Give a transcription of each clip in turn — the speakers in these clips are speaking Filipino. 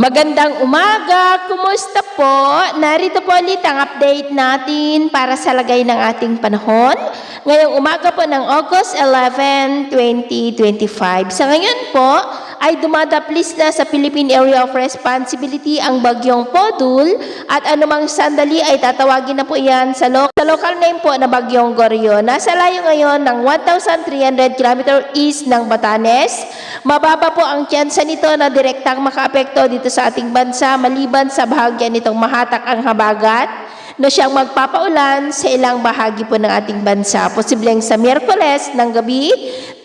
Magandang umaga! Kumusta po? Narito po ulit ang update natin para sa lagay ng ating panahon. Ngayong umaga po ng August 11, 2025. Sa ngayon po ay dumadaplis na sa Philippine Area of Responsibility ang bagyong Podul at anumang sandali ay tatawagin na po yan sa local name po na bagyong Goryo. Nasa layo ngayon ng 1,300 km east ng Batanes. Mababa po ang tsansa nito na direktang makaapekto dito sa ating bansa maliban sa bahagyan nitong mahatak ang habagat na siyang magpapaulan sa ilang bahagi po ng ating bansa. Posibleng sa Miyerkules ng gabi,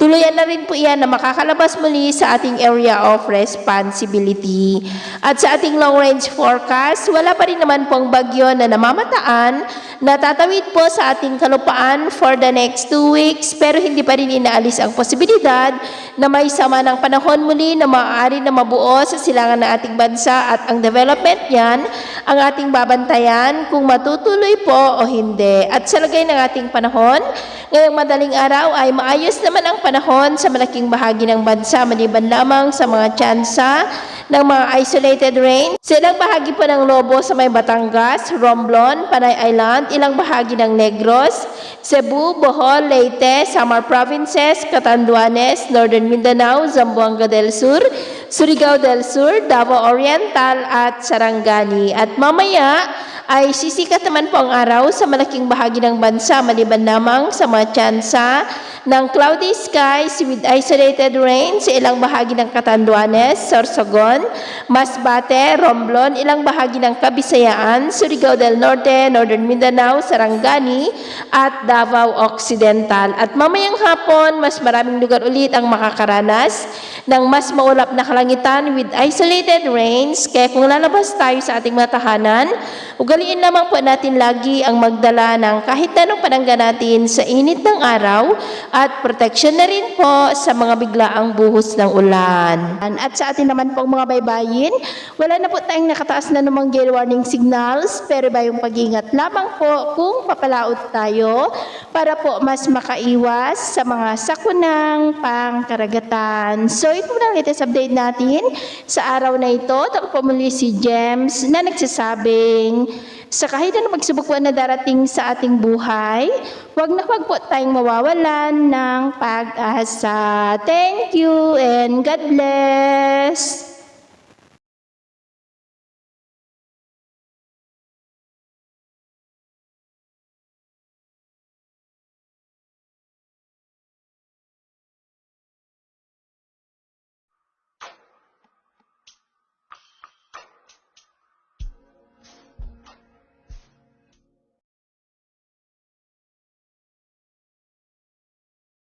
tuluyan na rin po iyan na makakalabas muli sa ating area of responsibility. At sa ating long-range forecast, wala pa rin naman pong bagyo na namamataan na tatawid po sa ating kalupaan for the next 2 weeks, pero hindi pa rin inaalis ang posibilidad na may sama ng panahon muli na maaari na mabuo sa silangan ng ating bansa at ang development niyan ang ating babantayan kung matutuloy po o hindi. At sa lagay ng ating panahon, ngayong madaling araw ay maayos naman ang panahon sa malaking bahagi ng bansa maliban lamang sa mga tsansa ng mga isolated rain. Sa ilang bahagi po ng Lobo sa may Batangas, Romblon, Panay Island, ilang bahagi ng Negros, Cebu, Bohol, Leyte, Samar Provinces, Catanduanes, Northern Mindanao, Zamboanga del Sur, Surigao del Sur, Davao Oriental at Sarangani. At mamaya ay sisikat naman po ang araw sa malaking bahagi ng bansa maliban lamang sa mga tsansa ng cloudy skies with isolated rain sa ilang bahagi ng Catanduanes, Sorsogon, Masbate, Romblon, ilang bahagi ng Kabisayaan, Surigao del Norte, Northern Mindanao, Sarangani at Davao Occidental. At mamayang hapon, mas maraming lugar ulit ang makakaranas ng mas maulap na kalangitan with isolated rains. Kaya kung lalabas tayo sa ating mga tahanan, ugaliin lamang po natin lagi ang magdala ng kahit anong panangga natin sa init ng araw at protection na rin po sa mga biglaang buhos ng ulan. At sa atin naman pong mga baybayin, wala na po tayong nakataas na namang gale warning signals, pero bayong pag-ingat lamang po kung papalaot tayo para po mas makaiwas sa mga sakunang pangkaragatan. So ito na ang latest update natin sa araw na ito. Ako po muli si Gems na nagsasabing sa kahit na magsubok na darating sa ating buhay, huwag po tayong mawawalan ng pag-asa. Thank you and God bless!